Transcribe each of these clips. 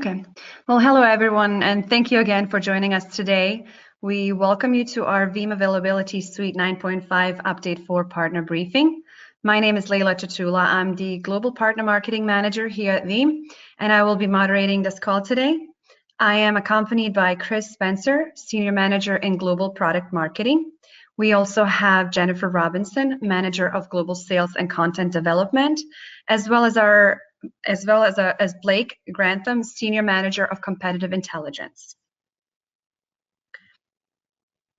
Okay. Well, hello everyone, and thank you again for joining us today. We welcome you to our Veeam Availability Suite 9.5 Update 4 Partner Briefing. My name is Leila Tutula. I'm the Global Partner Marketing Manager here at Veeam, and I will be moderating this call today. I am accompanied by Chris Spencer, Senior Manager in Global Product Marketing. We also have Jennifer Robinson, Manager of Global Sales and Content Development, as well as Blake Grantham, Senior Manager of Competitive Intelligence.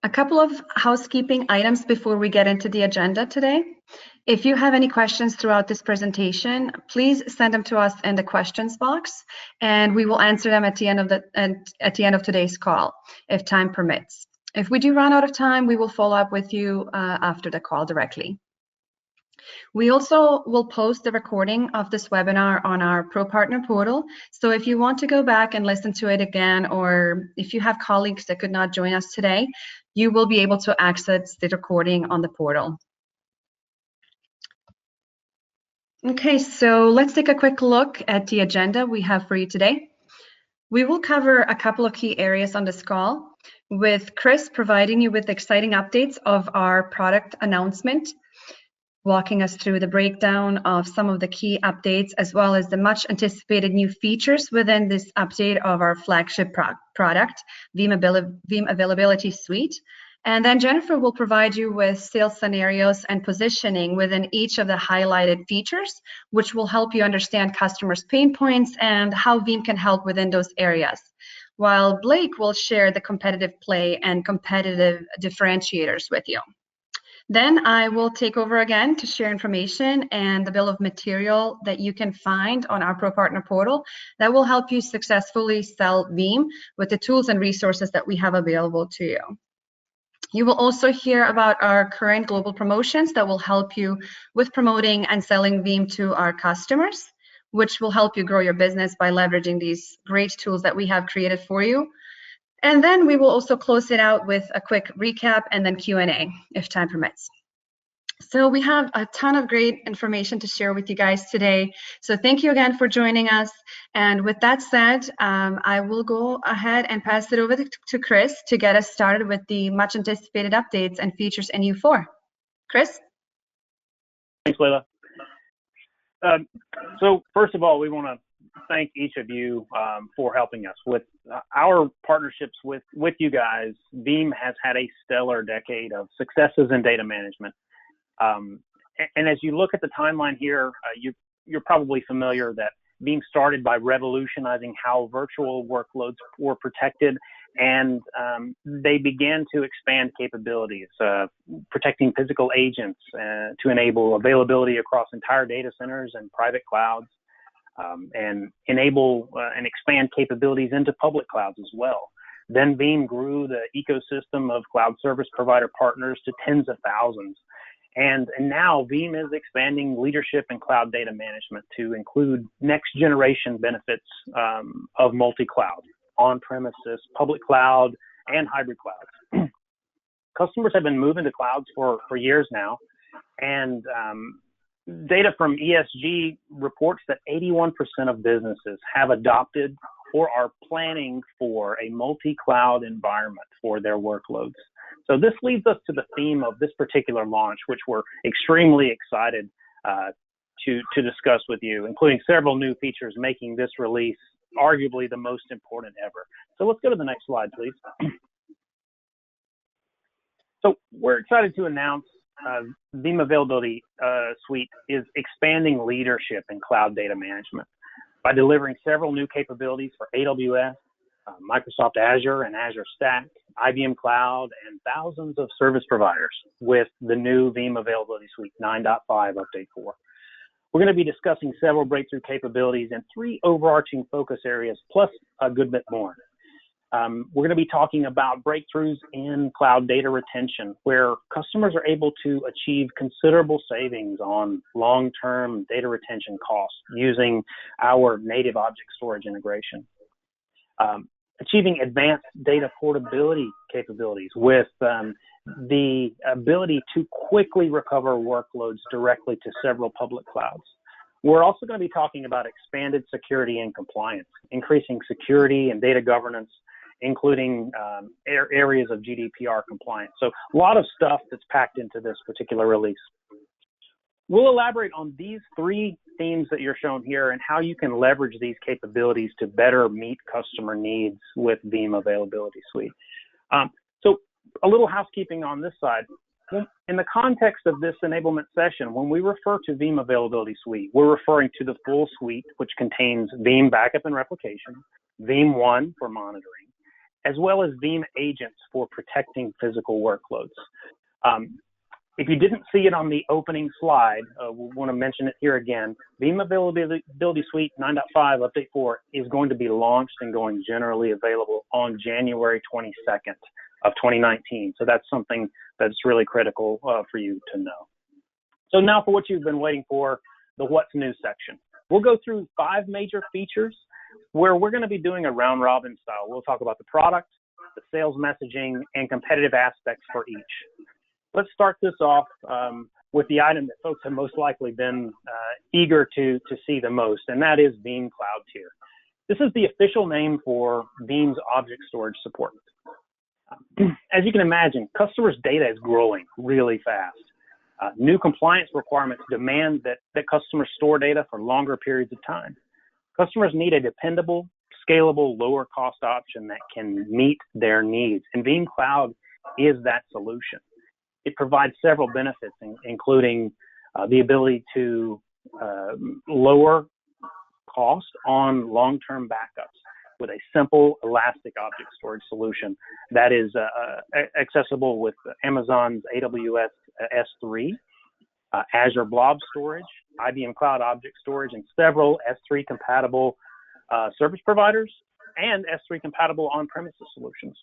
A couple of housekeeping items before we get into the agenda today. If you have any questions throughout this presentation, please send them to us in the questions box, and we will answer them at the end of today's call, if time permits. If we do run out of time, we will follow up with you after the call directly. We also will post the recording of this webinar on our Pro Partner portal. So if you want to go back and listen to it again, or if you have colleagues that could not join us today, you will be able to access the recording on the portal. Okay, so let's take a quick look at the agenda we have for you today. We will cover a couple of key areas on this call, with Chris providing you with exciting updates of our product announcement, walking us through the breakdown of some of the key updates, as well as the much anticipated new features within this update of our flagship product, Veeam Availability Suite. And then Jennifer will provide you with sales scenarios and positioning within each of the highlighted features, which will help you understand customers' pain points and how Veeam can help within those areas. While Blake will share the competitive play and competitive differentiators with you. Then I will take over again to share information and the bill of material that you can find on our Pro Partner portal that will help you successfully sell Veeam with the tools and resources that we have available to you. You will also hear about our current global promotions that will help you with promoting and selling Veeam to our customers, which will help you grow your business by leveraging these great tools that we have created for you. And then we will also close it out with a quick recap and then Q&A if time permits. So we have a ton of great information to share with you guys today. So thank you again for joining us. And with that said, I will go ahead and pass it over to Chris to get us started with the much anticipated updates and features in U4. Chris? Thanks, Leila. So first of all, we want to thank each of you for helping us with our partnerships with you guys. Veeam has had a stellar decade of successes in data management. And as you look at the timeline here, you're probably familiar that Veeam started by revolutionizing how virtual workloads were protected, and they began to expand capabilities, protecting physical agents to enable availability across entire data centers and private clouds. And enable and expand capabilities into public clouds as well. Then Veeam grew the ecosystem of cloud service provider partners to tens of thousands. And now Veeam is expanding leadership in cloud data management to include next generation benefits of multi-cloud, on-premises, public cloud, and hybrid clouds. Customers have been moving to clouds for years now, and data from ESG reports that 81% of businesses have adopted or are planning for a multi-cloud environment for their workloads. So this leads us to the theme of this particular launch, which we're extremely excited to discuss with you, including several new features making this release arguably the most important ever. So let's go to the next slide, please. So we're excited to announce Veeam Availability Suite is expanding leadership in cloud data management by delivering several new capabilities for AWS, Microsoft Azure and Azure Stack, IBM Cloud, and thousands of service providers with the new Veeam Availability Suite 9.5 Update 4. We're going to be discussing several breakthrough capabilities and 3 overarching focus areas, plus a good bit more. We're going to be talking about breakthroughs in cloud data retention, where customers are able to achieve considerable savings on long-term data retention costs using our native object storage integration. Achieving advanced data portability capabilities with the ability to quickly recover workloads directly to several public clouds. We're also going to be talking about expanded security and compliance, increasing security and data governance, including areas of GDPR compliance. So a lot of stuff that's packed into this particular release. We'll elaborate on these three themes that you're shown here and how you can leverage these capabilities to better meet customer needs with Veeam Availability Suite. So a little housekeeping on this side. In the context of this enablement session, when we refer to Veeam Availability Suite, we're referring to the full suite, which contains Veeam Backup and Replication, Veeam One for monitoring, as well as Veeam Agents for protecting physical workloads. If you didn't see it on the opening slide, we want to mention it here again. Veeam Availability Suite 9.5 Update 4 is going to be launched and going generally available on January 22nd of 2019. So that's something that's really critical for you to know. So now for what you've been waiting for, the What's New section. We'll go through 5 major features where we're going to be doing a round robin style. We'll talk about the product, the sales messaging, and competitive aspects for each. Let's start this off with the item that folks have most likely been eager to see the most, and that is Veeam Cloud Tier. This is the official name for Veeam's object storage support. As you can imagine, customers' data is growing really fast. New compliance requirements demand that customers store data for longer periods of time. Customers need a dependable, scalable, lower cost option that can meet their needs, and Veeam Cloud is that solution. It provides several benefits, including the ability to lower cost on long-term backups with a simple elastic object storage solution that is accessible with Amazon's AWS S3, Azure Blob Storage, IBM Cloud Object Storage, and several S3 compatible service providers and S3 compatible on-premises solutions.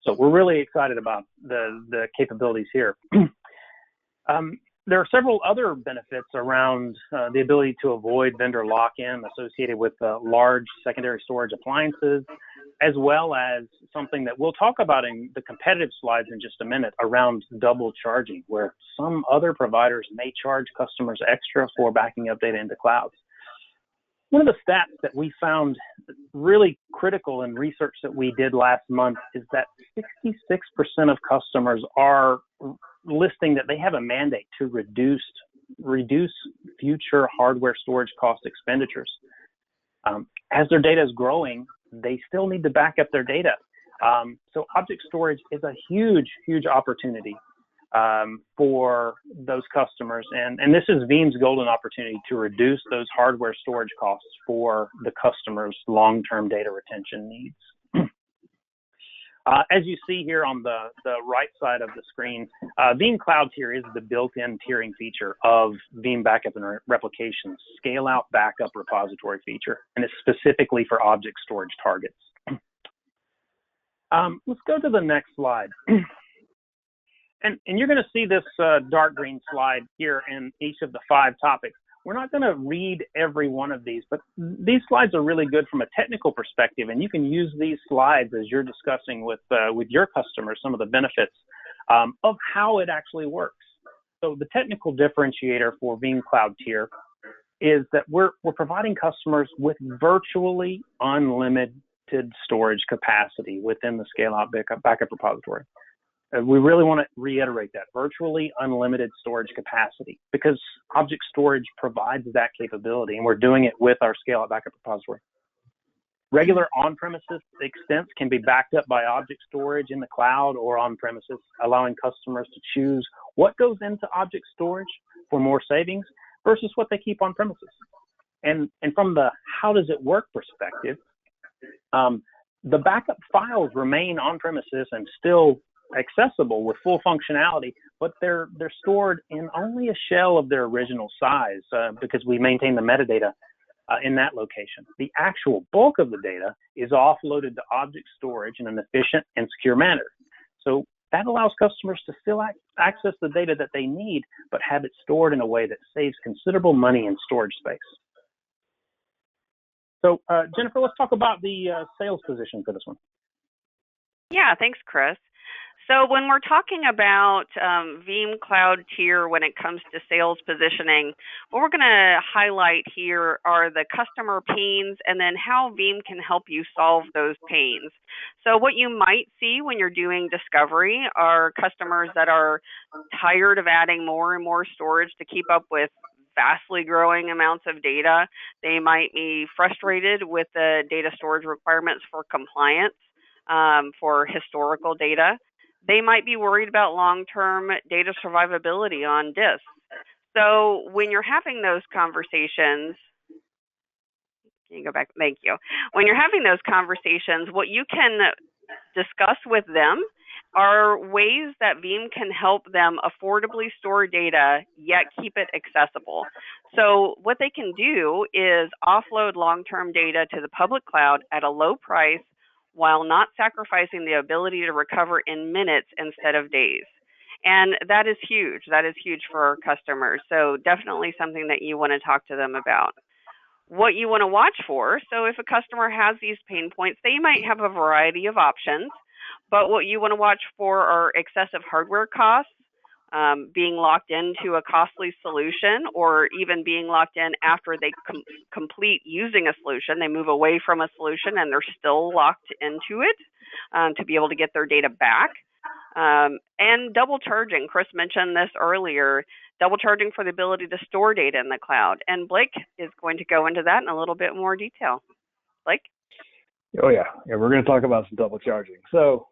So we're really excited about the capabilities here. There are several other benefits around the ability to avoid vendor lock-in associated with large secondary storage appliances, as well as something that we'll talk about in the competitive slides in just a minute around double charging, where some other providers may charge customers extra for backing up data into clouds. One of the stats that we found really critical in research that we did last month is that 66% of customers are listing that they have a mandate to reduce future hardware storage cost expenditures. As their data is growing, they still need to back up their data. So object storage is a huge, huge opportunity for those customers. And this is Veeam's golden opportunity to reduce those hardware storage costs for the customer's long-term data retention needs. As you see here on the right side of the screen, Veeam Cloud Tier is the built-in tiering feature of Veeam Backup and Replication's scale-out backup repository feature, and it's specifically for object storage targets. Let's go to the next slide. And you're going to see this dark green slide here in each of the 5 topics. We're not going to read every one of these, but these slides are really good from a technical perspective, and you can use these slides as you're discussing with your customers some of the benefits of how it actually works. So the technical differentiator for Veeam Cloud Tier is that we're providing customers with virtually unlimited storage capacity within the scale-out backup repository. We really want to reiterate that, virtually unlimited storage capacity, because object storage provides that capability, and we're doing it with our scale-out backup repository. Regular on-premises extents can be backed up by object storage in the cloud or on-premises, allowing customers to choose what goes into object storage for more savings versus what they keep on-premises. And from the how does it work perspective, the backup files remain on-premises and still accessible with full functionality, but they're stored in only a shell of their original size because we maintain the metadata in that location. The actual bulk of the data is offloaded to object storage in an efficient and secure manner. So that allows customers to still access the data that they need, but have it stored in a way that saves considerable money in storage space. So Jennifer, let's talk about the sales position for this one. Yeah, thanks, Chris. So when we're talking about Veeam Cloud Tier when it comes to sales positioning, what we're going to highlight here are the customer pains and then how Veeam can help you solve those pains. So what you might see when you're doing discovery are customers that are tired of adding more and more storage to keep up with vastly growing amounts of data. They might be frustrated with the data storage requirements for compliance for historical data. They might be worried about long-term data survivability on disk. So when you're having those conversations, can you go back? Thank you. When you're having those conversations, what you can discuss with them are ways that Veeam can help them affordably store data, yet keep it accessible. So what they can do is offload long-term data to the public cloud at a low price while not sacrificing the ability to recover in minutes instead of days. And that is huge. That is huge for our customers. So definitely something that you want to talk to them about. What you want to watch for, so if a customer has these pain points, they might have a variety of options, but what you want to watch for are excessive hardware costs, being locked into a costly solution, or even being locked in after they complete using a solution. They move away from a solution and they're still locked into it to be able to get their data back. And double charging. Chris mentioned this earlier, double charging for the ability to store data in the cloud. And Blake is going to go into that in a little bit more detail. Blake? Oh yeah, we're going to talk about some double charging. So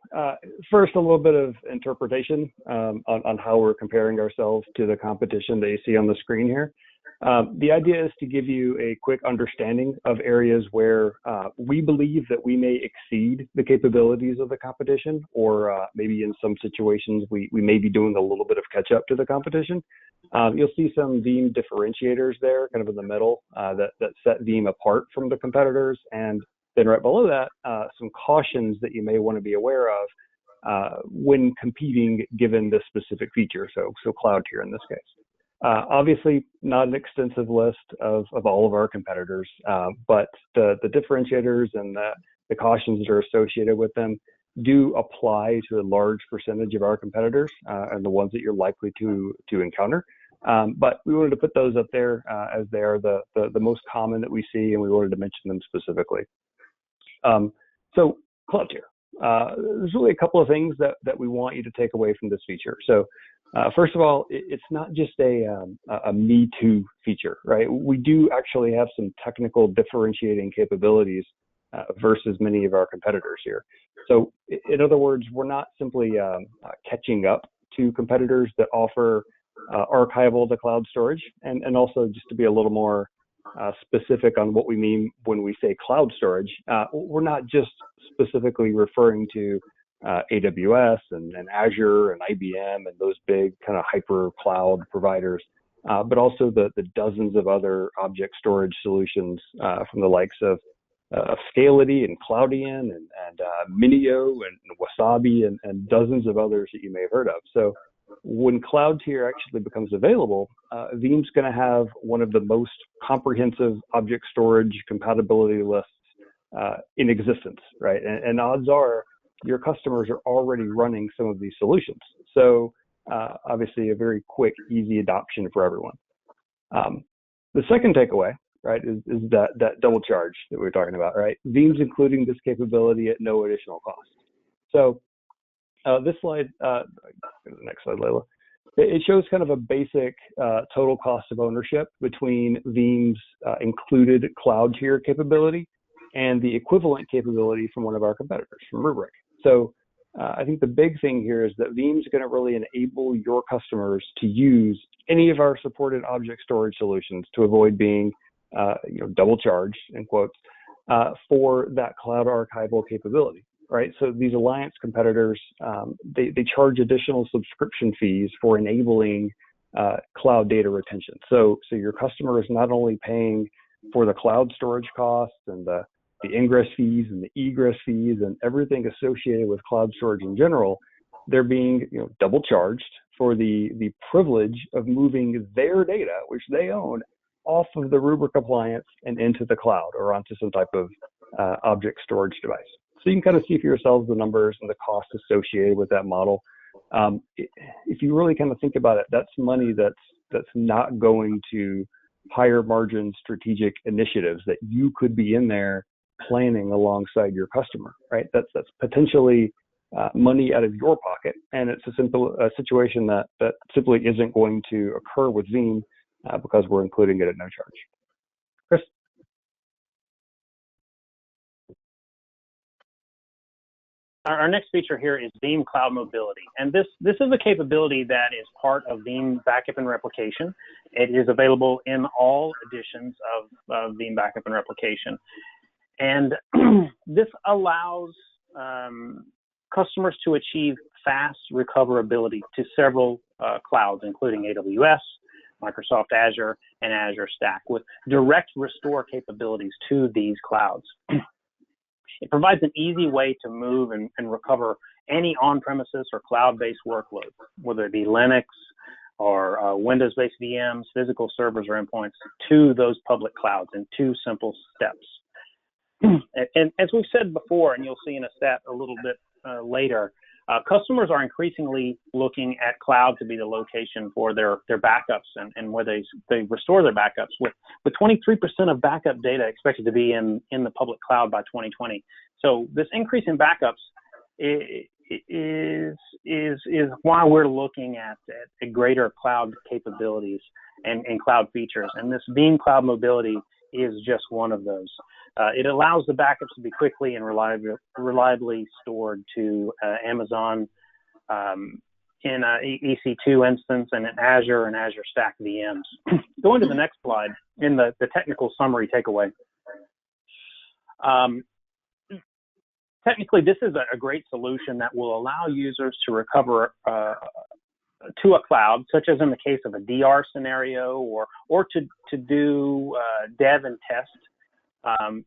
first, a little bit of interpretation on how we're comparing ourselves to the competition that you see on the screen here. The idea is to give you a quick understanding of areas where we believe that we may exceed the capabilities of the competition, or maybe in some situations we may be doing a little bit of catch up to the competition. You'll see some Veeam differentiators there, kind of in the middle, that set Veeam apart from the competitors, and then right below that, some cautions that you may want to be aware of when competing given this specific feature, so Cloud Tier in this case. Obviously, not an extensive list of all of our competitors, but the differentiators and the cautions that are associated with them do apply to a large percentage of our competitors and the ones that you're likely to encounter. But we wanted to put those up there as they are the most common that we see, and we wanted to mention them specifically. So Cloud Tier. There's really a couple of things that we want you to take away from this feature. So first of all, it's not just a me too feature, right? We do actually have some technical differentiating capabilities versus many of our competitors here. So in other words, we're not simply catching up to competitors that offer archival to cloud storage, and also just to be a little more specific on what we mean when we say cloud storage, we're not just specifically referring to AWS and Azure and IBM and those big kind of hyper cloud providers, but also the dozens of other object storage solutions from the likes of Scality and Cloudian and Minio and Wasabi and dozens of others that you may have heard of. So when Cloud Tier actually becomes available, Veeam's going to have one of the most comprehensive object storage compatibility lists in existence, right? And odds are your customers are already running some of these solutions. So obviously a very quick, easy adoption for everyone. The second takeaway, right, is that double charge that we were talking about, right? Veeam's including this capability at no additional cost. So this slide, next slide, Layla. It shows kind of a basic total cost of ownership between Veeam's included Cloud Tier capability and the equivalent capability from one of our competitors, from Rubrik. So I think the big thing here is that Veeam's going to really enable your customers to use any of our supported object storage solutions to avoid being double charged, in quotes, for that cloud archival capability. Right, so these alliance competitors, they charge additional subscription fees for enabling cloud data retention. So your customer is not only paying for the cloud storage costs and the ingress fees and the egress fees and everything associated with cloud storage in general, they're being double charged for the privilege of moving their data, which they own, off of the Rubrik appliance and into the cloud or onto some type of object storage device. So you can kind of see for yourselves the numbers and the cost associated with that model. If you really kind of think about it, that's money that's not going to higher margin strategic initiatives that you could be in there planning alongside your customer, right? That's potentially money out of your pocket, and it's a situation that simply isn't going to occur with Veeam because we're including it at no charge. Chris? Our next feature here is Veeam Cloud Mobility, and this is a capability that is part of Veeam Backup and Replication. It is available in all editions of Veeam Backup and Replication, and this allows customers to achieve fast recoverability to several clouds, including AWS, Microsoft Azure, and Azure Stack, with direct restore capabilities to these clouds. It provides an easy way to move and recover any on-premises or cloud-based workload, whether it be Linux or Windows-based VMs, physical servers, or endpoints, to those public clouds in 2 simple steps. And as we've said before, and you'll see in a stat a little bit later, customers are increasingly looking at cloud to be the location for their backups and where they restore their backups, with 23% of backup data expected to be in the public cloud by 2020. So this increase in backups is why we're looking at greater cloud capabilities and cloud features. And this Veeam Cloud Mobility is just one of those. It allows the backups to be quickly and reliably stored to Amazon in an EC2 instance and an Azure and Azure Stack VMs. Going to the next slide, in the technical summary takeaway. Technically, this is a great solution that will allow users to recover to a cloud, such as in the case of a DR scenario, or to do dev and test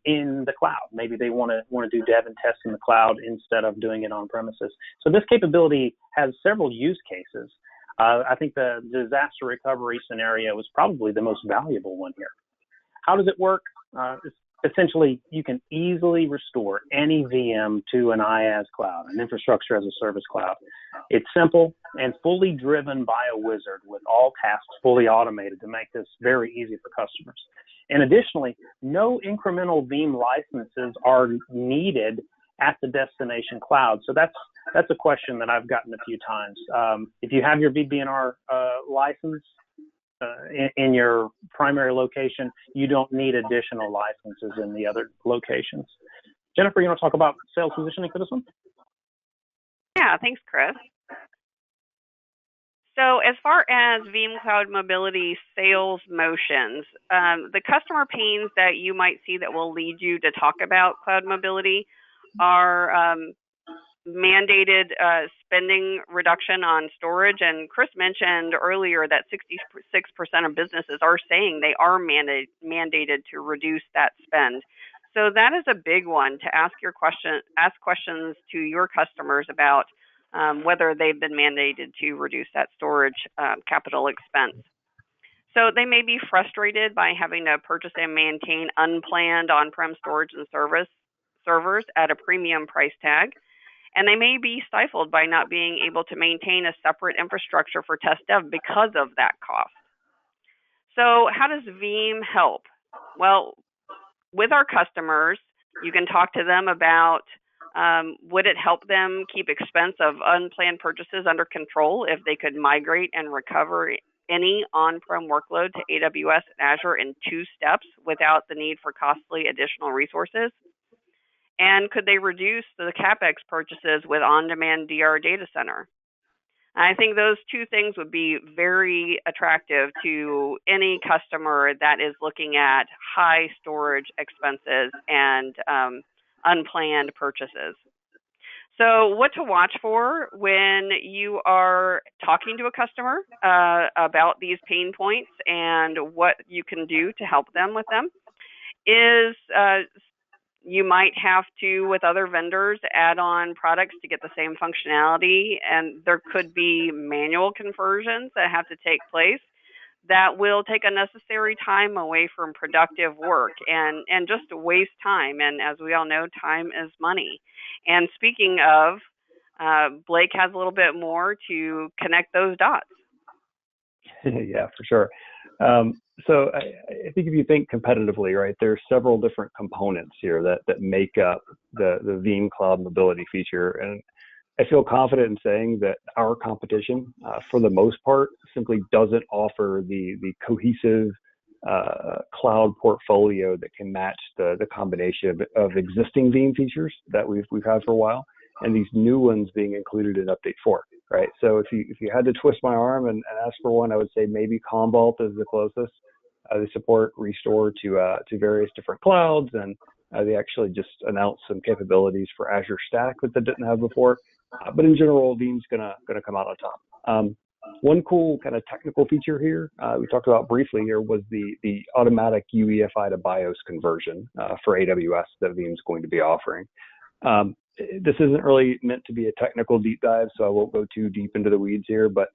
in the cloud. Maybe they want to do dev and test in the cloud instead of doing it on premises. So this capability has several use cases. I think the disaster recovery scenario is probably the most valuable one here. How does it work? Essentially, you can easily restore any VM to an IaaS cloud, an infrastructure as a service cloud. It's simple and fully driven by a wizard, with all tasks fully automated to make this very easy for customers. And additionally, no incremental Veeam licenses are needed at the destination cloud. So that's a question that I've gotten a few times. If you have your VBNR license in your primary location, you don't need additional licenses in the other locations. Jennifer, you want to talk about sales positioning for this one? Yeah, thanks, Chris. So as far as Veeam Cloud Mobility sales motions, the customer pains that you might see that will lead you to talk about cloud mobility are mandated spending reduction on storage. And Chris mentioned earlier that 66% of businesses are saying they are mandated to reduce that spend. So that is a big one to ask questions to your customers about whether they've been mandated to reduce that storage capital expense. So they may be frustrated by having to purchase and maintain unplanned on-prem storage and servers at a premium price tag. And they may be stifled by not being able to maintain a separate infrastructure for test dev because of that cost. So how does Veeam help? Well, with our customers, you can talk to them about would it help them keep expense of unplanned purchases under control if they could migrate and recover any on-prem workload to AWS and Azure in 2 steps without the need for costly additional resources? And could they reduce the CapEx purchases with on-demand DR data center? I think those 2 things would be very attractive to any customer that is looking at high storage expenses and unplanned purchases. So what to watch for when you are talking to a customer about these pain points and what you can do to help them with them is you might have to, with other vendors, add on products to get the same functionality, and there could be manual conversions that have to take place. that will take unnecessary time away from productive work and just waste time. And as we all know, time is money. And speaking of, Blake has a little bit more to connect those dots. Yeah, for sure. So I think if you think competitively, right, there's several different components here that make up the Veeam Cloud Mobility feature. And I feel confident in saying that our competition, for the most part, simply doesn't offer the cohesive cloud portfolio that can match the combination of existing Veeam features that we've had for a while, and these new ones being included in Update 4, right? So if you had to twist my arm and ask for one, I would say maybe Commvault is the closest. They support restore to various different clouds, and they actually just announced some capabilities for Azure Stack that they didn't have before. But in general, Veeam's gonna come out on top. One cool kind of technical feature here we talked about briefly here was the automatic UEFI to BIOS conversion for AWS that Veeam's going to be offering. This isn't really meant to be a technical deep dive, so I won't go too deep into the weeds here, but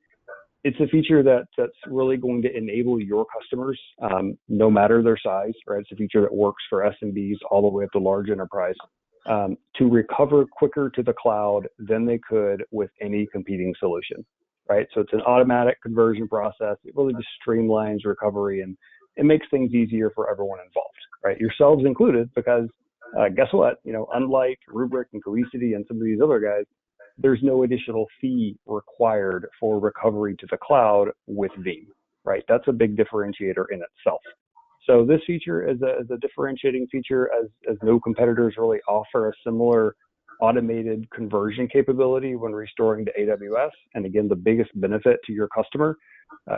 it's a feature that's really going to enable your customers, no matter their size, right? It's a feature that works for SMBs all the way up to large enterprise, to recover quicker to the cloud than they could with any competing solution, right? So it's an automatic conversion process. It really just streamlines recovery and it makes things easier for everyone involved, right? Yourselves included, because guess what? Unlike Rubrik and Cohesity and some of these other guys, there's no additional fee required for recovery to the cloud with Veeam, right? That's a big differentiator in itself. So this feature is a differentiating feature, as no competitors really offer a similar automated conversion capability when restoring to AWS. And again, the biggest benefit to your customer,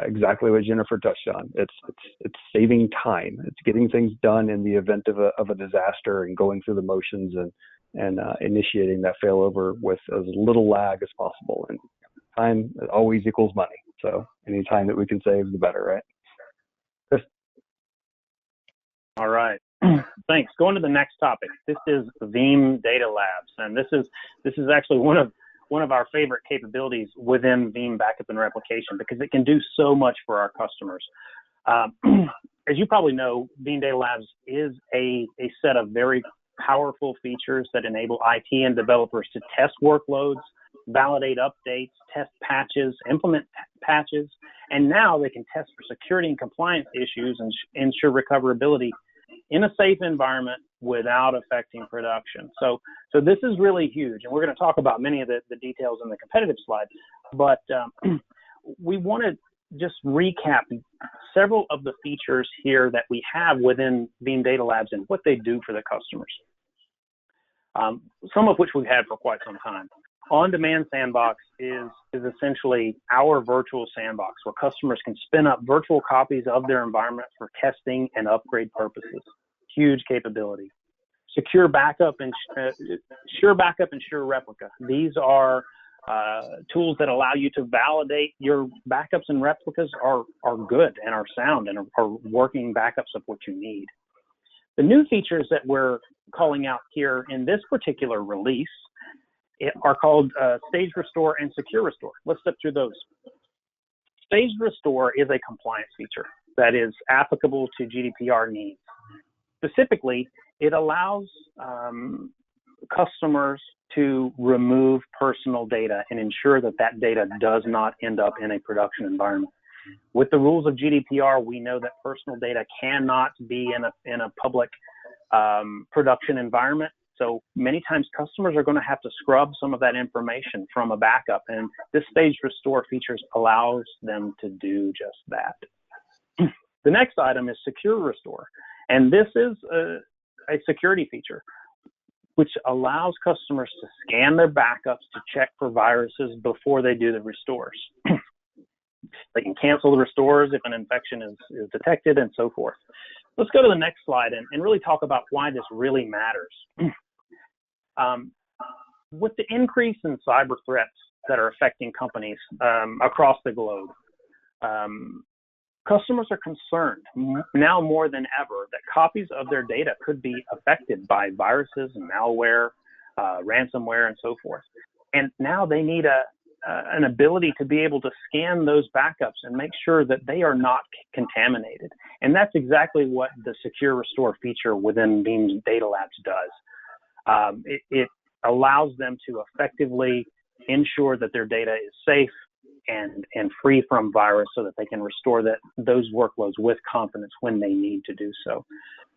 exactly what Jennifer touched on. It's saving time. It's getting things done in the event of a disaster and going through the motions and initiating that failover with as little lag as possible. And time always equals money. So any time that we can save, the better, right? Chris? All right. Thanks. Going to the next topic. This is Veeam Data Labs, and this is actually one of our favorite capabilities within Veeam Backup and Replication, because it can do so much for our customers. As you probably know, Veeam Data Labs is a set of very powerful features that enable IT and developers to test workloads, validate updates, test patches, implement patches, and now they can test for security and compliance issues and ensure recoverability in a safe environment without affecting production. So this is really huge, and we're going to talk about many of the details in the competitive slide, but we want to just recap several of the features here that we have within Veeam Data Labs and what they do for the customers. Some of which we've had for quite some time. On-Demand Sandbox is essentially our virtual sandbox where customers can spin up virtual copies of their environment for testing and upgrade purposes. Huge capability. Secure Backup and Sure Backup and Sure Replica. These are tools that allow you to validate your backups and replicas are good and are sound and are working backups of what you need. The new features that we're calling out here in this particular release are called Staged Restore and Secure Restore. Let's step through those. Staged Restore is a compliance feature that is applicable to GDPR needs. Specifically, it allows customers to remove personal data and ensure that that data does not end up in a production environment. With the rules of GDPR, we know that personal data cannot be in a public production environment. So many times customers are going to have to scrub some of that information from a backup, and this Staged Restore features allows them to do just that. The next item is Secure Restore, and this is a security feature which allows customers to scan their backups to check for viruses before they do the restores. They can cancel the restores if an infection is detected and so forth. Let's go to the next slide and really talk about why this really matters. With the increase in cyber threats that are affecting companies across the globe, customers are concerned now more than ever that copies of their data could be affected by viruses and malware, ransomware, and so forth. And now they need an ability to be able to scan those backups and make sure that they are not contaminated. And that's exactly what the Secure Restore feature within Veeam's Data Labs does. It allows them to effectively ensure that their data is safe and free from virus so that they can restore those workloads with confidence when they need to do so.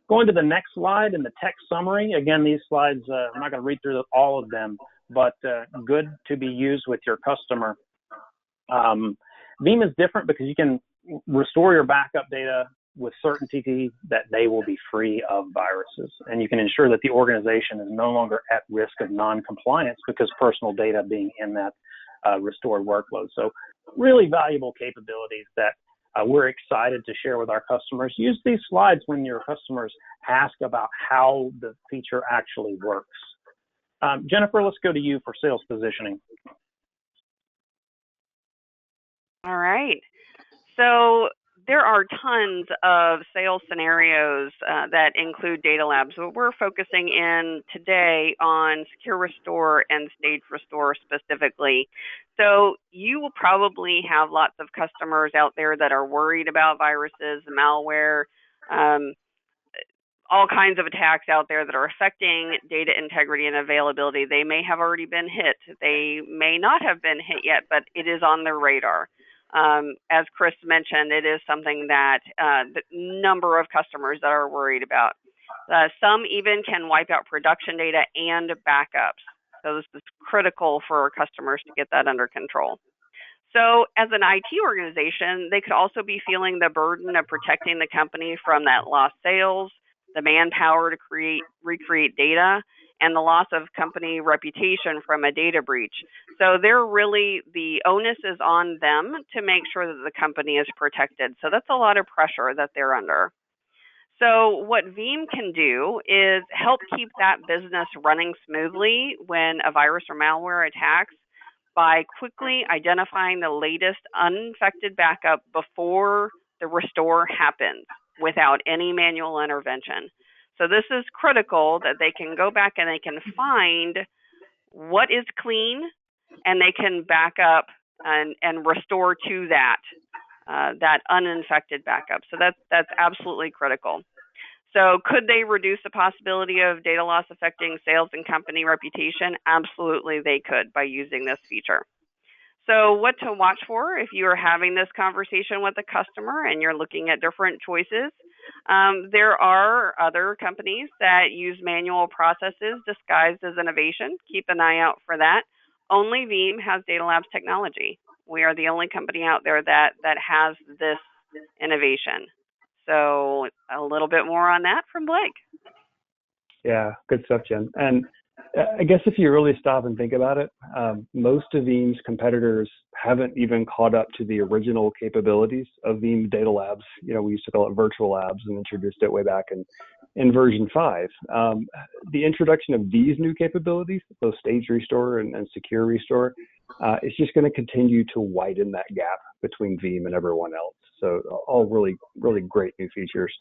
Going to the next slide in the text summary. Again, these slides, I'm not going to read through all of them, but good to be used with your customer. Veeam is different because you can restore your backup data with certainty that they will be free of viruses. And you can ensure that the organization is no longer at risk of non-compliance because personal data being in that restored workload. So really valuable capabilities that we're excited to share with our customers. Use these slides when your customers ask about how the feature actually works. Jennifer, let's go to you for sales positioning. All right. So there are tons of sales scenarios that include data labs, but we're focusing in today on Secure Restore and Staged Restore specifically. So you will probably have lots of customers out there that are worried about viruses, malware, all kinds of attacks out there that are affecting data integrity and availability. They may have already been hit. They may not have been hit yet, but it is on their radar. As Chris mentioned, it is something that the number of customers that are worried about. Some even can wipe out production data and backups. So this is critical for our customers to get that under control. So as an IT organization, they could also be feeling the burden of protecting the company from that lost sales, the manpower to recreate data, and the loss of company reputation from a data breach. So the onus is on them to make sure that the company is protected. So that's a lot of pressure that they're under. So what Veeam can do is help keep that business running smoothly when a virus or malware attacks by quickly identifying the latest uninfected backup before the restore happens without any manual intervention. So this is critical that they can go back and they can find what is clean and they can back up and restore to that uninfected backup. So that's absolutely critical. So could they reduce the possibility of data loss affecting sales and company reputation? Absolutely, they could by using this feature. So what to watch for if you are having this conversation with a customer and you're looking at different choices? There are other companies that use manual processes disguised as innovation. Keep an eye out for that. Only Veeam has Data Labs technology. We are the only company out there that has this innovation. So a little bit more on that from Blake. Yeah, good stuff, Jen. And I guess if you really stop and think about it, most of Veeam's competitors haven't even caught up to the original capabilities of Veeam Data Labs. You know, we used to call it Virtual Labs and introduced it way back in version 5. The introduction of these new capabilities, so Staged Restore and Secure Restore, is just going to continue to widen that gap between Veeam and everyone else. So all really, really great new features.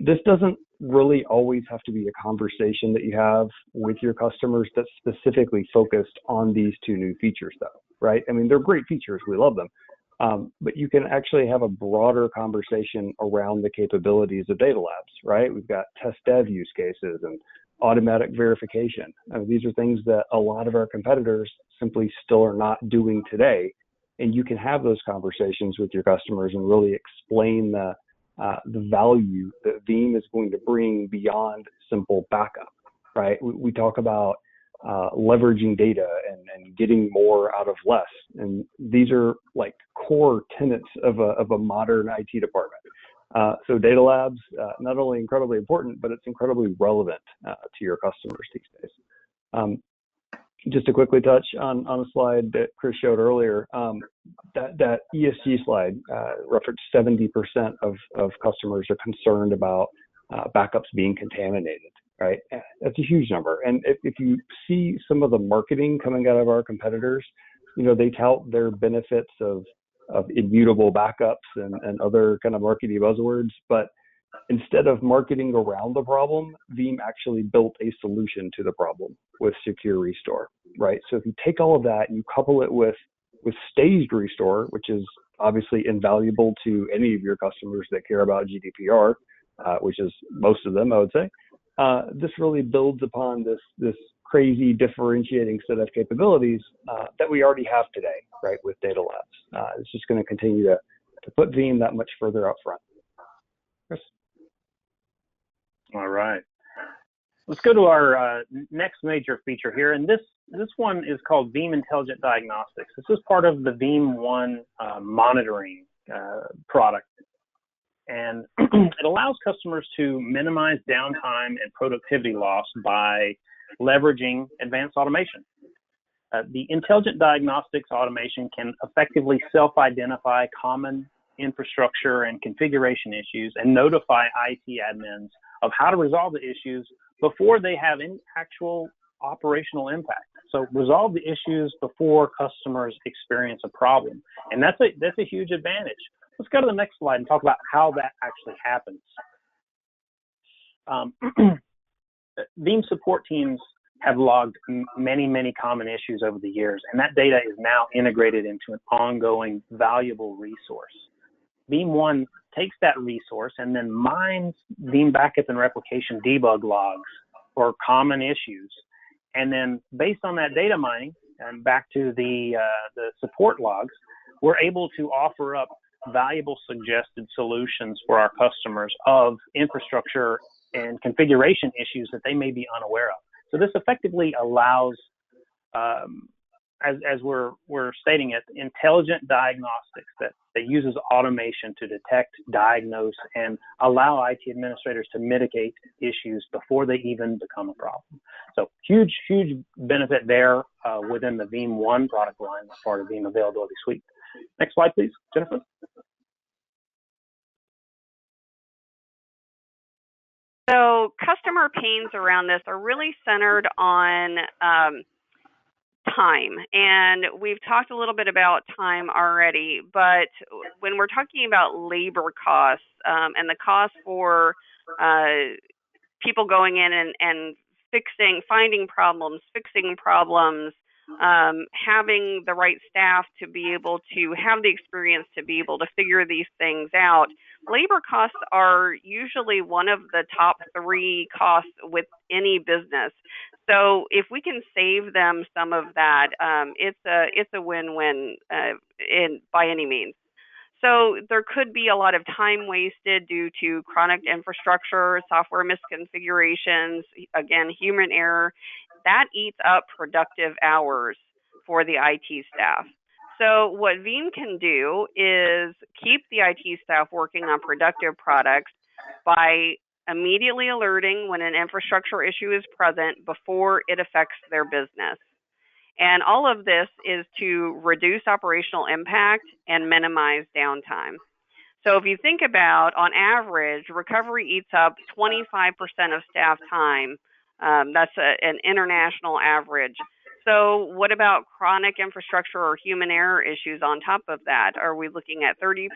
This doesn't really always have to be a conversation that you have with your customers that's specifically focused on these two new features, though, right? I mean, they're great features. We love them. But you can actually have a broader conversation around the capabilities of Data Labs, right? We've got test dev use cases and automatic verification. These are things that a lot of our competitors simply still are not doing today. And you can have those conversations with your customers and really explain the value that Veeam is going to bring beyond simple backup, right? We talk about leveraging data and getting more out of less. And these are like core tenets of a modern IT department. So Data Labs, not only incredibly important, but it's incredibly relevant to your customers these days. Just to quickly touch on a slide that Chris showed earlier, that ESG slide referenced 70% of customers are concerned about backups being contaminated, right? That's a huge number. And if you see some of the marketing coming out of our competitors, you know, they tout their benefits of immutable backups and other kind of marketing buzzwords, but Instead of marketing around the problem, Veeam actually built a solution to the problem with Secure Restore, right? So if you take all of that and you couple it with staged restore, which is obviously invaluable to any of your customers that care about GDPR, which is most of them, I would say, this really builds upon this crazy differentiating set of capabilities that we already have today, right, with Data Labs. It's just going to continue to put Veeam that much further up front. Chris? All right. Let's go to our next major feature here, and this one is called Veeam Intelligent Diagnostics. This is part of the Veeam One monitoring product, and it allows customers to minimize downtime and productivity loss by leveraging advanced automation. The Intelligent Diagnostics automation can effectively self-identify common infrastructure and configuration issues and notify IT admins of how to resolve the issues before they have any actual operational impact. So resolve the issues before customers experience a problem. And that's a huge advantage. Let's go to the next slide and talk about how that actually happens. Veeam support teams have logged many common issues over the years, and that data is now integrated into an ongoing valuable resource. Veeam One takes that resource and then mines Veeam backup and replication debug logs for common issues. And then based on that data mining, and back to the support logs, we're able to offer up valuable suggested solutions for our customers of infrastructure and configuration issues that they may be unaware of. So this effectively allows, as we're stating it, intelligent diagnostics that uses automation to detect, diagnose, and allow IT administrators to mitigate issues before they even become a problem. So huge benefit there within the Veeam One product line as part of Veeam Availability Suite. Next slide, please, Jennifer. So customer pains around this are really centered on time, and we've talked a little bit about time already, but when we're talking about labor costs and the cost for people going in and finding problems, fixing problems, having the right staff to be able to have the experience to be able to figure these things out, labor costs are usually one of the top 3 costs with any business. So if we can save them some of that, it's a win-win by any means. So there could be a lot of time wasted due to chronic infrastructure, software misconfigurations, again, human error. That eats up productive hours for the IT staff. So what Veeam can do is keep the IT staff working on productive products by immediately alerting when an infrastructure issue is present before it affects their business. And all of this is to reduce operational impact and minimize downtime. So if you think about, on average, recovery eats up 25% of staff time. That's an international average. So what about chronic infrastructure or human error issues on top of that? Are we looking at 30%,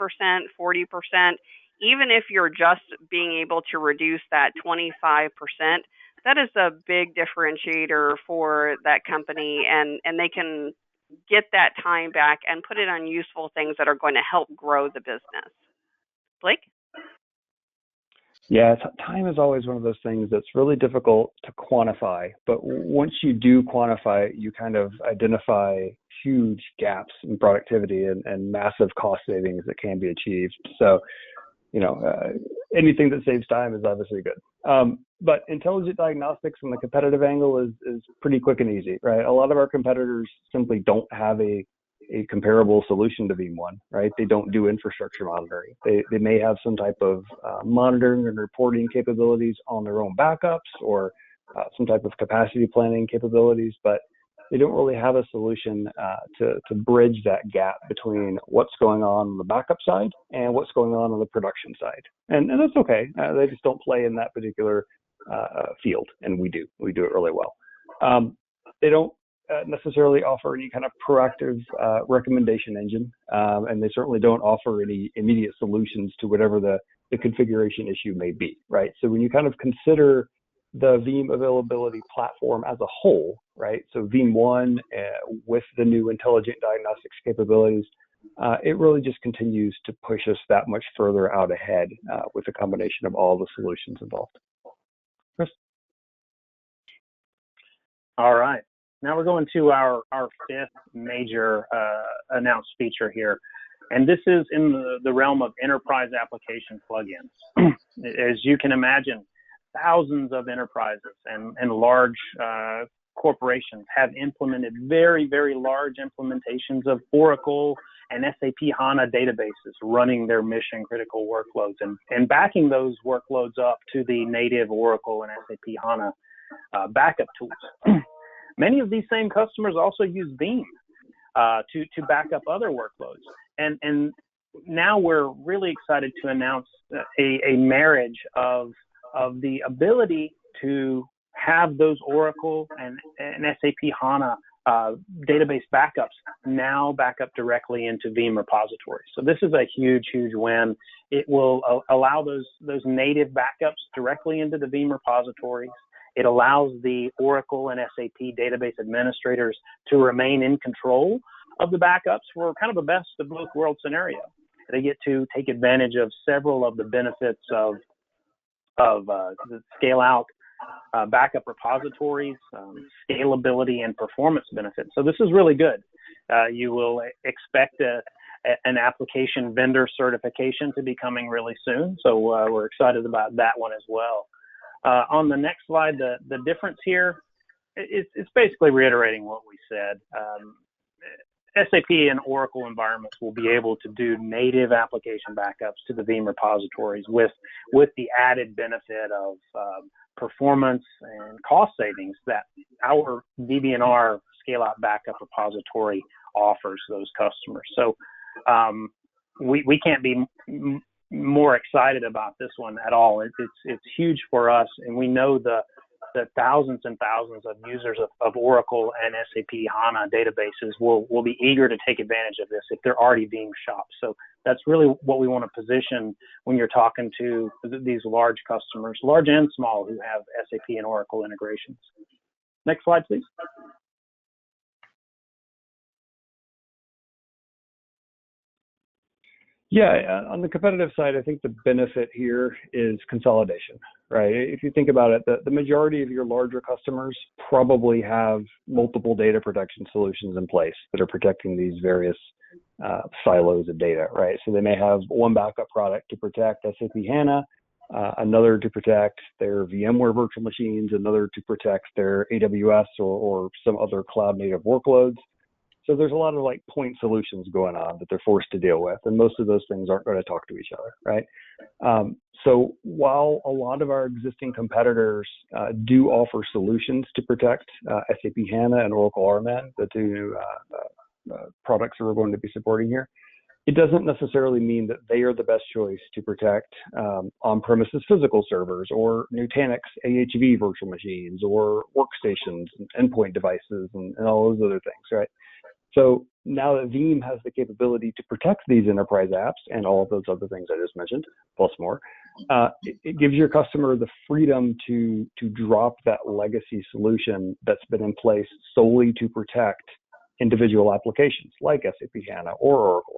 40%? Even if you're just being able to reduce that 25%, that is a big differentiator for that company, and they can get that time back and put it on useful things that are going to help grow the business. Blake? Yeah, time is always one of those things that's really difficult to quantify, but once you do quantify it, you kind of identify huge gaps in productivity and massive cost savings that can be achieved. So, anything that saves time is obviously good. But intelligent diagnostics from the competitive angle is pretty quick and easy, right? A lot of our competitors simply don't have a comparable solution to Veeam One, right? They don't do infrastructure monitoring. They may have some type of monitoring and reporting capabilities on their own backups or some type of capacity planning capabilities, but they don't really have a solution to bridge that gap between what's going on the backup side and what's going on the production side. And that's okay. They just don't play in that particular field, and we do. We do it really well. They don't necessarily offer any kind of proactive recommendation engine, and they certainly don't offer any immediate solutions to whatever the the configuration issue may be, right? So when you kind of consider the Veeam availability platform as a whole, right? So Veeam 1 with the new intelligent diagnostics capabilities, it really just continues to push us that much further out ahead with a combination of all the solutions involved. Chris? All right. Now we're going to our fifth major announced feature here. And this is in the realm of enterprise application plugins. As you can imagine, thousands of enterprises and large corporations have implemented very, very large implementations of Oracle and SAP HANA databases running their mission critical workloads and backing those workloads up to the native Oracle and SAP HANA backup tools. Many of these same customers also use Veeam to back up other workloads. And now we're really excited to announce a marriage of the ability to have those Oracle and SAP HANA database backups now back up directly into Veeam repositories. So this is a huge, huge win. It will allow those native backups directly into the Veeam repositories. It allows the Oracle and SAP database administrators to remain in control of the backups for kind of a best of both worlds scenario. They get to take advantage of several of the benefits of the scale out backup repositories, scalability and performance benefits. So this is really good. You will expect an application vendor certification to be coming really soon. So we're excited about that one as well. On the next slide, the difference here, it's basically reiterating what we said. SAP and Oracle environments will be able to do native application backups to the Veeam repositories with the added benefit of performance and cost savings that our VBNR scale-out backup repository offers those customers. So we can't be more excited about this one at all. It's huge for us, and we know the thousands and thousands of users of Oracle and SAP HANA databases will be eager to take advantage of this if they're already being shopped. So that's really what we want to position when you're talking to these large customers, large and small, who have SAP and Oracle integrations. Next slide, please. Yeah, on the competitive side, I think the benefit here is consolidation, right? If you think about it, the majority of your larger customers probably have multiple data protection solutions in place that are protecting these various silos of data, right? So they may have one backup product to protect SAP HANA, another to protect their VMware virtual machines, another to protect their AWS or some other cloud native workloads. So there's a lot of like point solutions going on that they're forced to deal with, and most of those things aren't going to talk to each other, right? So while a lot of our existing competitors do offer solutions to protect SAP HANA and Oracle RMAN, the two products that we're going to be supporting here, it doesn't necessarily mean that they are the best choice to protect on-premises physical servers or Nutanix AHV virtual machines or workstations and endpoint devices and all those other things, right? So now that Veeam has the capability to protect these enterprise apps and all of those other things I just mentioned, plus more, it gives your customer the freedom to drop that legacy solution that's been in place solely to protect individual applications like SAP HANA or Oracle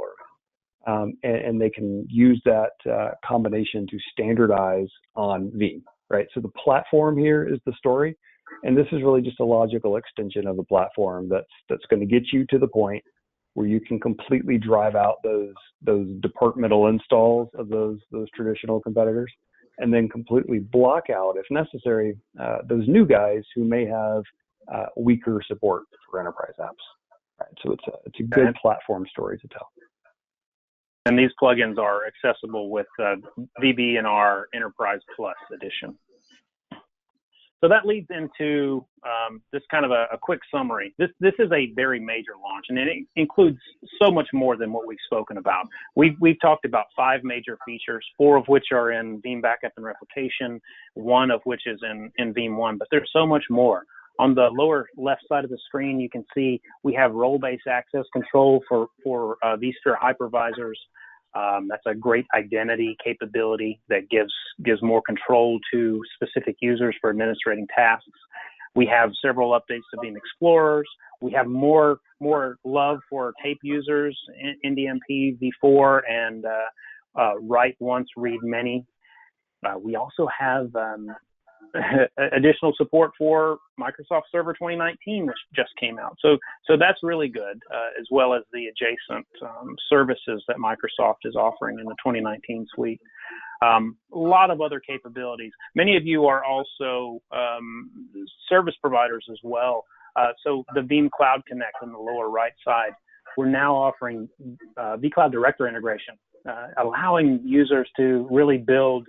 RMAN. And they can use that combination to standardize on Veeam, right? So the platform here is the story. And this is really just a logical extension of the platform that's going to get you to the point where you can completely drive out those departmental installs of those traditional competitors, and then completely block out, if necessary, those new guys who may have weaker support for enterprise apps. Right? So it's a good platform story to tell. And these plugins are accessible with VBNR Enterprise Plus Edition. So that leads into this kind of a quick summary. This is a very major launch, and it includes so much more than what we've spoken about. We've talked about 5 major features, 4 of which are in Veeam Backup and Replication, 1 of which is in Veeam 1, but there's so much more. On the lower left side of the screen, you can see we have role-based access control for vSphere hypervisors. That's a great identity capability that gives more control to specific users for administrating tasks. We have several updates to Veeam Explorers. We have more love for tape users in NDMP v4 and write once, read many. We also have additional support for Microsoft Server 2019, which just came out. So that's really good, as well as the adjacent services that Microsoft is offering in the 2019 suite. A lot of other capabilities. Many of you are also service providers as well. So the Veeam Cloud Connect in the lower right side, we're now offering vCloud Director integration, allowing users to really build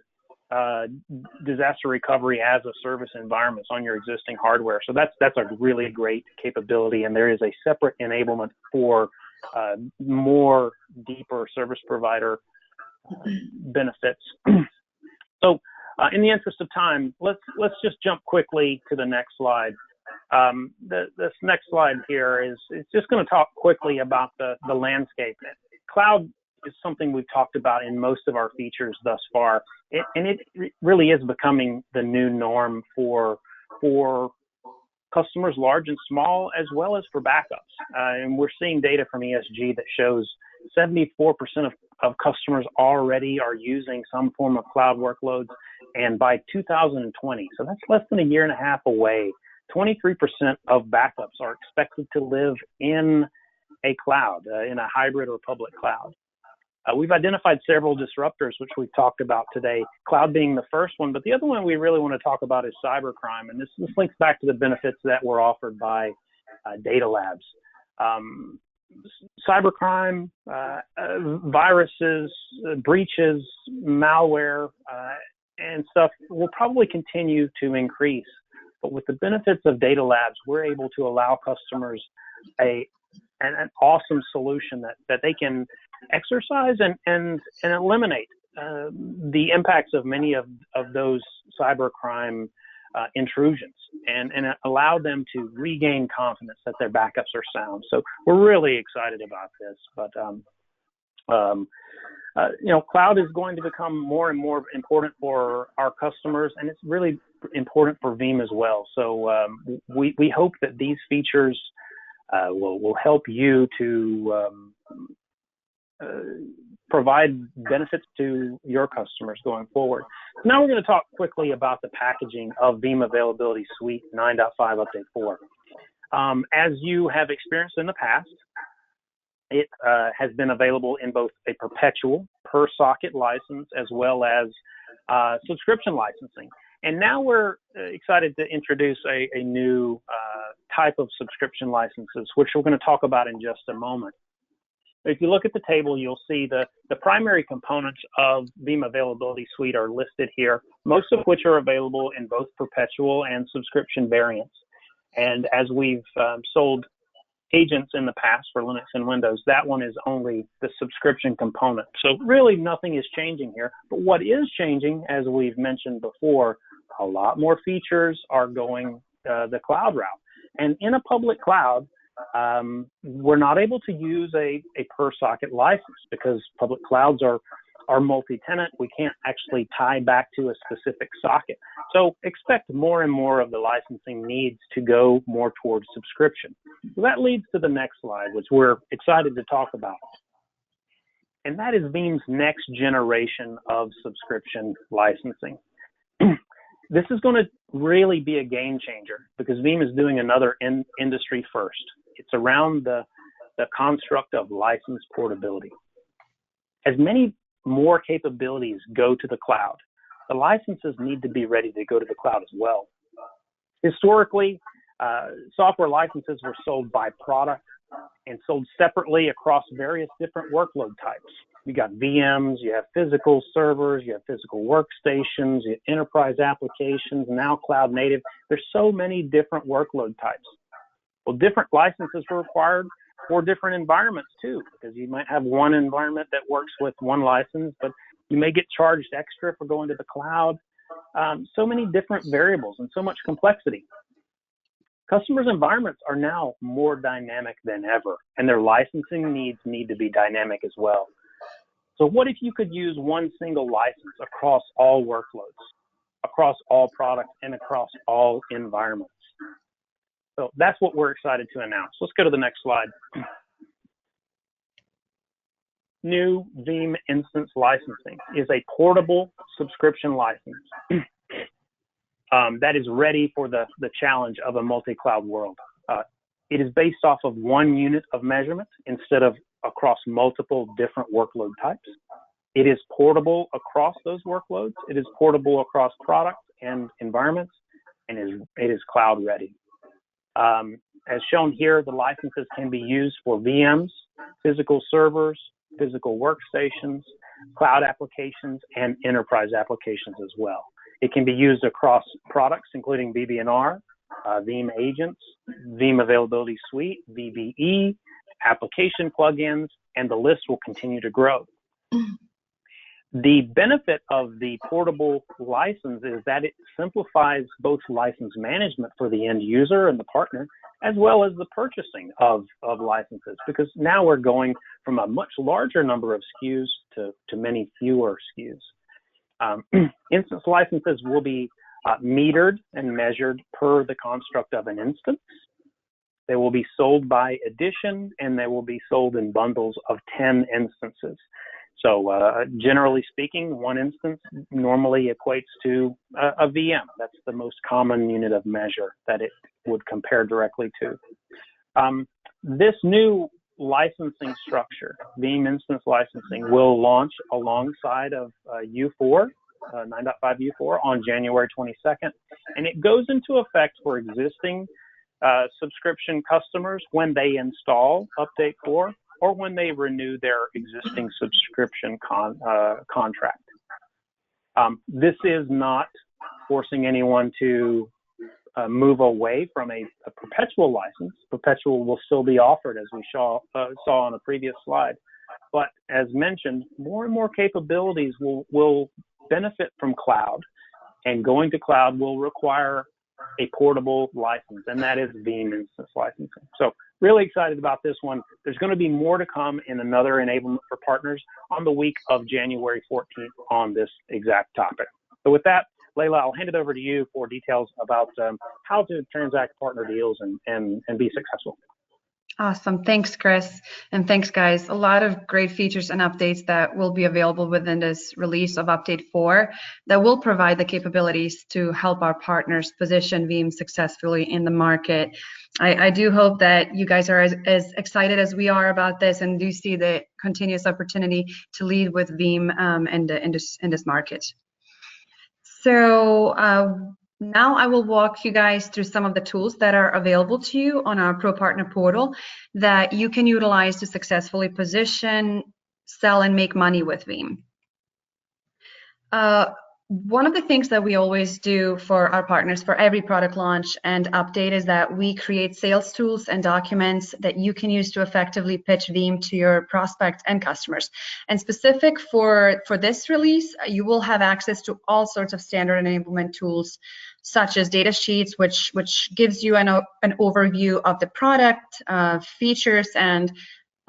disaster recovery as a service environments on your existing hardware. So that's a really great capability, and there is a separate enablement for more deeper service provider benefits. So in the interest of time, let's just jump quickly to the next slide. This next slide here is just going to talk quickly about the landscape. Cloud is something we've talked about in most of our features thus far, and it really is becoming the new norm for customers large and small, as well as for backups. And we're seeing data from ESG that shows 74% of customers already are using some form of cloud workloads, and by 2020, so that's less than a year and a half away, 23% of backups are expected to live in a cloud, in a hybrid or public cloud. We've identified several disruptors, which we've talked about today, cloud being the first one, but the other one we really want to talk about is cybercrime, and this links back to the benefits that were offered by data labs. Cybercrime, viruses, breaches, malware, and stuff will probably continue to increase, but with the benefits of data labs, we're able to allow customers an awesome solution that they can exercise and eliminate the impacts of many of those cybercrime intrusions and allow them to regain confidence that their backups are sound. So we're really excited about this, but cloud is going to become more and more important for our customers, and it's really important for Veeam as well. So we hope that these features will help you to provide benefits to your customers going forward. Now we're going to talk quickly about the packaging of Veeam Availability Suite 9.5 Update 4. As you have experienced in the past, it has been available in both a perpetual per socket license as well as subscription licensing. And now we're excited to introduce a new type of subscription licenses, which we're going to talk about in just a moment. If you look at the table, you'll see the primary components of Veeam Availability Suite are listed here, most of which are available in both perpetual and subscription variants. And as we've sold agents in the past for Linux and Windows, that one is only the subscription component. So really nothing is changing here. But what is changing, as we've mentioned before, a lot more features are going the cloud route. And in a public cloud, we're not able to use a per socket license because public clouds are multi-tenant. We can't actually tie back to a specific socket. So expect more and more of the licensing needs to go more towards subscription. So that leads to the next slide, which we're excited to talk about. And that is Veeam's next generation of subscription licensing. This is going to really be a game changer because Veeam is doing another industry first. It's around the construct of license portability. As many more capabilities go to the cloud, the licenses need to be ready to go to the cloud as well. Historically, software licenses were sold by product and sold separately across various different workload types. You got VMs, you have physical servers, you have physical workstations, you have enterprise applications, now cloud native. There's so many different workload types. Well, different licenses were required for different environments too, because you might have one environment that works with one license, but you may get charged extra for going to the cloud. So many different variables and so much complexity. Customers' environments are now more dynamic than ever, and their licensing needs need to be dynamic as well. So what if you could use one single license across all workloads, across all products, and across all environments? So that's what we're excited to announce. Let's go to the next slide. New Veeam Instance Licensing is a portable subscription license that is ready for the challenge of a multi-cloud world. It is based off of one unit of measurement instead of across multiple different workload types. It is portable across those workloads. It is portable across products and environments, and it is cloud ready. As shown here, the licenses can be used for VMs, physical servers, physical workstations, cloud applications, and enterprise applications as well. It can be used across products, including VB&R, Veeam Agents, Veeam Availability Suite, VBE, application plugins, and the list will continue to grow. The benefit of the portable license is that it simplifies both license management for the end user and the partner, as well as the purchasing of licenses, because now we're going from a much larger number of SKUs to many fewer SKUs. Instance licenses will be metered and measured per the construct of an instance. They will be sold by edition, and they will be sold in bundles of 10 instances. So generally speaking, one instance normally equates to a VM. That's the most common unit of measure that it would compare directly to. This new licensing structure, Veeam Instance Licensing, will launch alongside of U4, 9.5 U4 on January 22nd, and it goes into effect for existing subscription customers when they install Update 4 or when they renew their existing subscription contract. This is not forcing anyone to move away from a perpetual license. Perpetual will still be offered, as we saw on a previous slide. But as mentioned, more and more capabilities will benefit from cloud, and going to cloud will require a portable license, and that is Veeam Instance Licensing. So really excited about this one. There's going to be more to come in another enablement for partners on the week of January 14th on this exact topic. So with that, Layla, I'll hand it over to you for details about how to transact partner deals and be successful. Awesome. Thanks, Chris. And thanks, guys. A lot of great features and updates that will be available within this release of Update 4 that will provide the capabilities to help our partners position Veeam successfully in the market. I do hope that you guys are as excited as we are about this and do see the continuous opportunity to lead with Veeam in this market. So now I will walk you guys through some of the tools that are available to you on our Pro Partner Portal that you can utilize to successfully position, sell, and make money with Veeam. One of the things that we always do for our partners for every product launch and update is that we create sales tools and documents that you can use to effectively pitch Veeam to your prospects and customers. And specific for this release, you will have access to all sorts of standard enablement tools, such as data sheets, which gives you an overview of the product, features, and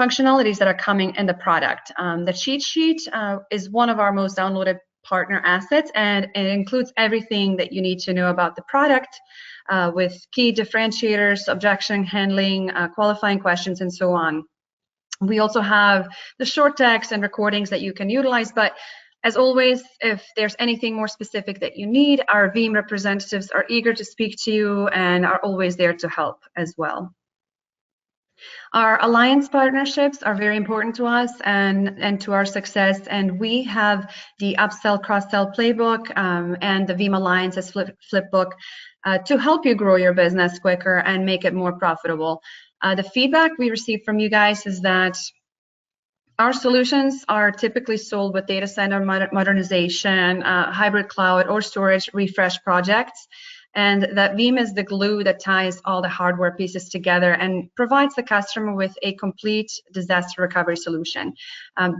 functionalities that are coming in the product. The cheat sheet is one of our most downloaded partner assets, and it includes everything that you need to know about the product with key differentiators, objection handling, qualifying questions, and so on. We also have the short text and recordings that you can utilize, but as always, if there's anything more specific that you need, our Veeam representatives are eager to speak to you and are always there to help as well. Our alliance partnerships are very important to us and to our success, and we have the upsell, cross-sell playbook and the Veeam Alliances flipbook to help you grow your business quicker and make it more profitable. The feedback we receive from you guys is that our solutions are typically sold with data center modernization, hybrid cloud, or storage refresh projects, and that Veeam is the glue that ties all the hardware pieces together and provides the customer with a complete disaster recovery solution.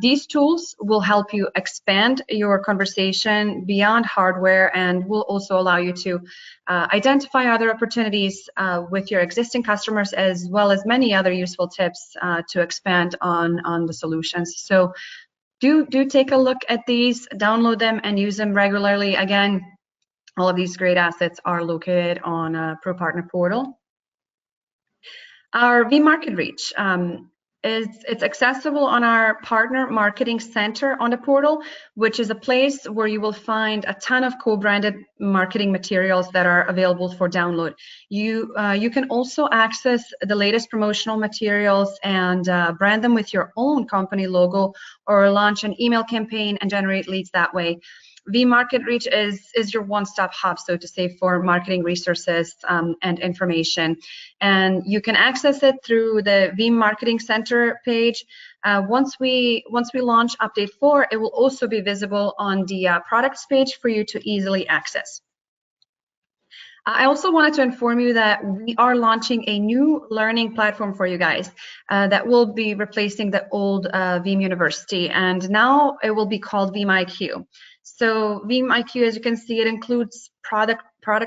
These tools will help you expand your conversation beyond hardware and will also allow you to identify other opportunities with your existing customers, as well as many other useful tips to expand on the solutions. So do take a look at these, download them, and use them regularly. Again, all of these great assets are located on Pro Partner Portal. Our Veeam Market Reach it's accessible on our Partner Marketing Center on the portal, which is a place where you will find a ton of co-branded marketing materials that are available for download. You can also access the latest promotional materials and brand them with your own company logo, or launch an email campaign and generate leads that way. Veeam Market Reach is your one-stop hub, so to say, for marketing resources and information. And you can access it through the Veeam Marketing Center page. Once we launch Update 4, it will also be visible on the products page for you to easily access. I also wanted to inform you that we are launching a new learning platform for you guys that will be replacing the old Veeam University, and now it will be called Veeam IQ. So Veeam IQ, as you can see, it includes product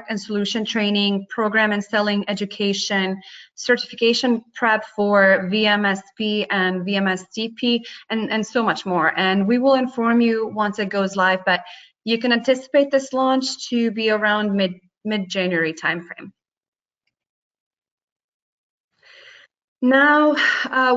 and solution training, program and selling education, certification prep for VMSP and VMSDP, and so much more. And we will inform you once it goes live, but you can anticipate this launch to be around mid-January timeframe. Now,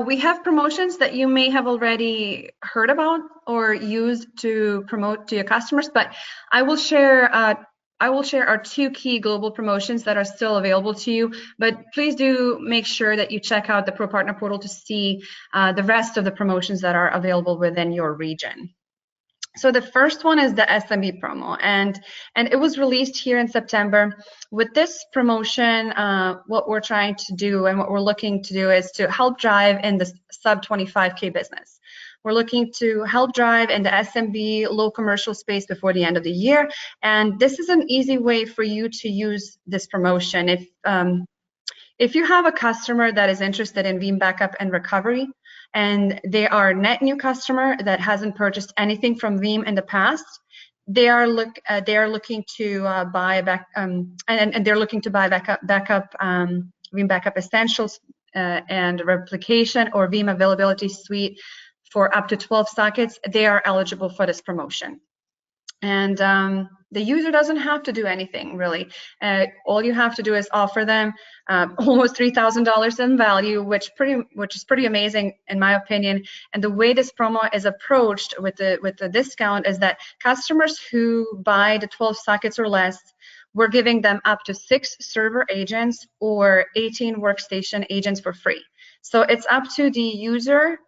we have promotions that you may have already heard about or used to promote to your customers, but I will share our 2 key global promotions that are still available to you. But please do make sure that you check out the Pro Partner Portal to see the rest of the promotions that are available within your region. So the first one is the SMB promo, and it was released here in September. With this promotion, what we're trying to do and what we're looking to do is to help drive in the sub 25K business. We're looking to help drive in the SMB low commercial space before the end of the year, and this is an easy way for you to use this promotion. If you have a customer that is interested in Veeam Backup and Recovery, and they are a net new customer that hasn't purchased anything from Veeam in the past, they are looking to buy backup Veeam Backup Essentials and Replication, or Veeam Availability Suite for up to 12 sockets. They are eligible for this promotion. And the user doesn't have to do anything, really. All you have to do is offer them almost $3,000 in value, which is pretty amazing in my opinion. And the way this promo is approached with the discount is that customers who buy the 12 sockets or less, we're giving them up to 6 server agents or 18 workstation agents for free. So it's up to the user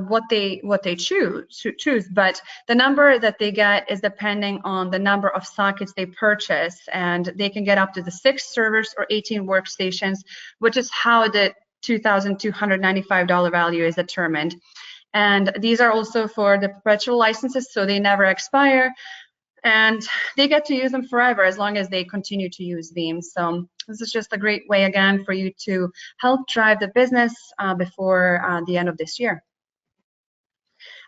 what they choose, but the number that they get is depending on the number of sockets they purchase, and they can get up to the 6 servers or 18 workstations, which is how the $2,295 value is determined. And these are also for the perpetual licenses, so they never expire, and they get to use them forever as long as they continue to use Veeam. So this is just a great way, again, for you to help drive the business before the end of this year.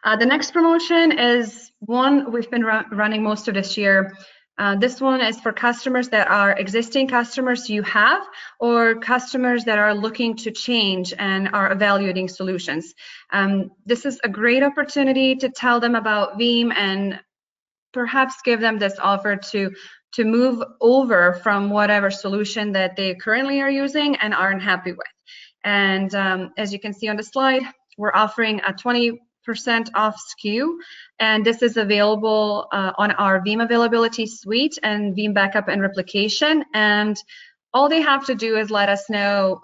The next promotion is one we've been running most of this year. This one is for customers that are existing customers you have, or customers that are looking to change and are evaluating solutions. This is a great opportunity to tell them about Veeam and perhaps give them this offer to move over from whatever solution that they currently are using and aren't happy with. And as you can see on the slide, we're offering a 20% off SKU, and this is available on our Veeam Availability Suite and Veeam Backup and Replication. And all they have to do is let us know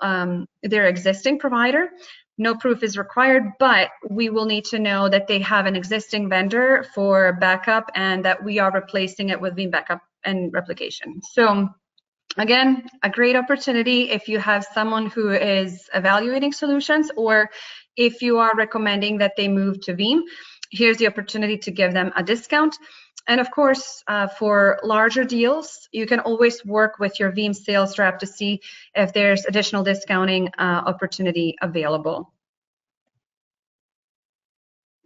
their existing provider. No proof is required, but we will need to know that they have an existing vendor for backup and that we are replacing it with Veeam Backup and Replication. So again, a great opportunity if you have someone who is evaluating solutions, or if you are recommending that they move to Veeam. Here's the opportunity to give them a discount. And of course, for larger deals, you can always work with your Veeam sales rep to see if there's additional discounting opportunity available.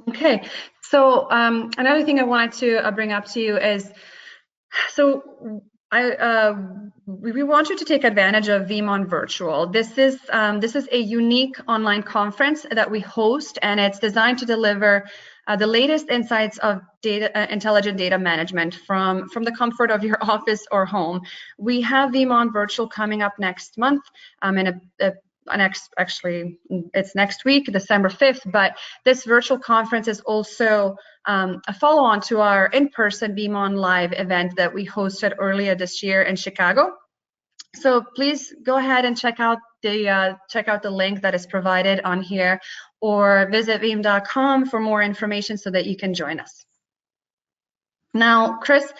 Okay, so another thing I wanted to bring up to you is, so we want you to take advantage of Veeam on Virtual. This is a unique online conference that we host, and it's designed to deliver the latest insights of intelligent data management from the comfort of your office or home. We have Veeam on Virtual coming up next month, it's next week, December 5th, but this virtual conference is also a follow-on to our in-person Veeam on Live event that we hosted earlier this year in Chicago. So please go ahead and check out the link that is provided on here, or visit veeam.com for more information so that you can join us. Now, Chris,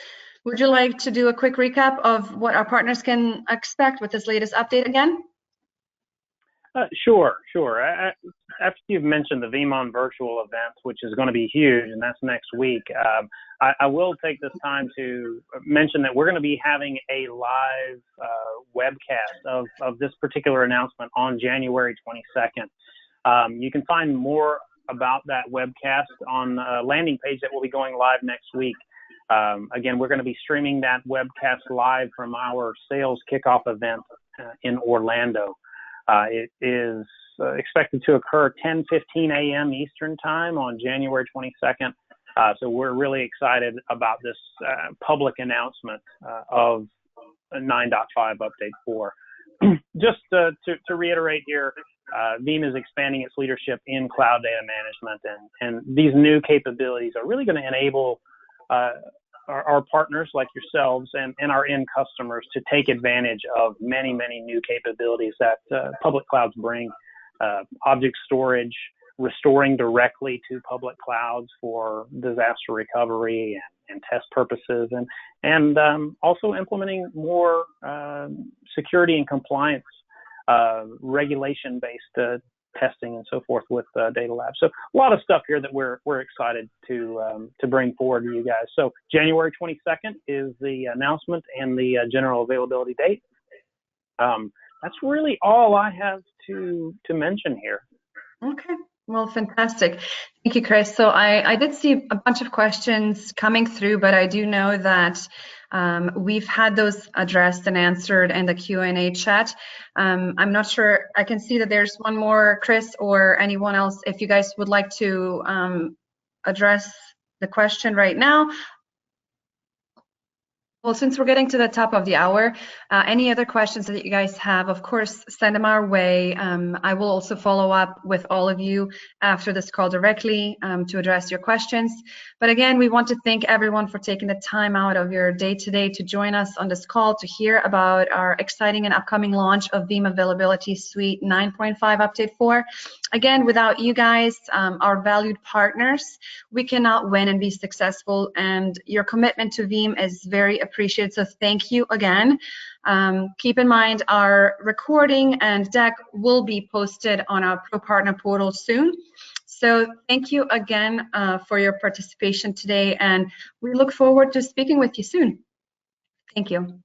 would you like to do a quick recap of what our partners can expect with this latest update again? Sure. After you've mentioned the Veeam on Virtual event, which is going to be huge, and that's next week, I will take this time to mention that we're going to be having a live webcast of this particular announcement on January 22nd. You can find more about that webcast on a landing page that will be going live next week. Again, we're going to be streaming that webcast live from our sales kickoff event in Orlando. It is expected to occur 10:15 a.m. Eastern Time on January 22nd. So we're really excited about this public announcement of 9.5 Update 4. Just to reiterate here, Veeam is expanding its leadership in cloud data management, and these new capabilities are really going to enable our partners like yourselves and our end customers to take advantage of many new capabilities that public clouds bring. Object storage, restoring directly to public clouds for disaster recovery and test purposes, and also implementing more security and compliance regulation-based testing and so forth with Data Lab. So a lot of stuff here that we're excited to bring forward to you guys. So January 22nd is the announcement and the general availability date. That's really all I have to mention here. Okay. Well, fantastic. Thank you, Chris. So I did see a bunch of questions coming through, but I do know that we've had those addressed and answered in the Q&A chat. I'm not sure. I can see that there's one more, Chris, or anyone else. If you guys would like to address the question right now. Well, since we're getting to the top of the hour, any other questions that you guys have, of course, send them our way. I will also follow up with all of you after this call directly to address your questions. But again, we want to thank everyone for taking the time out of your day today to join us on this call to hear about our exciting and upcoming launch of Veeam Availability Suite 9.5 Update 4. Again, without you guys, our valued partners, we cannot win and be successful, and your commitment to Veeam is very appreciated, so thank you again. Keep in mind our recording and deck will be posted on our Pro Partner portal soon. So thank you again for your participation today, and we look forward to speaking with you soon. Thank you.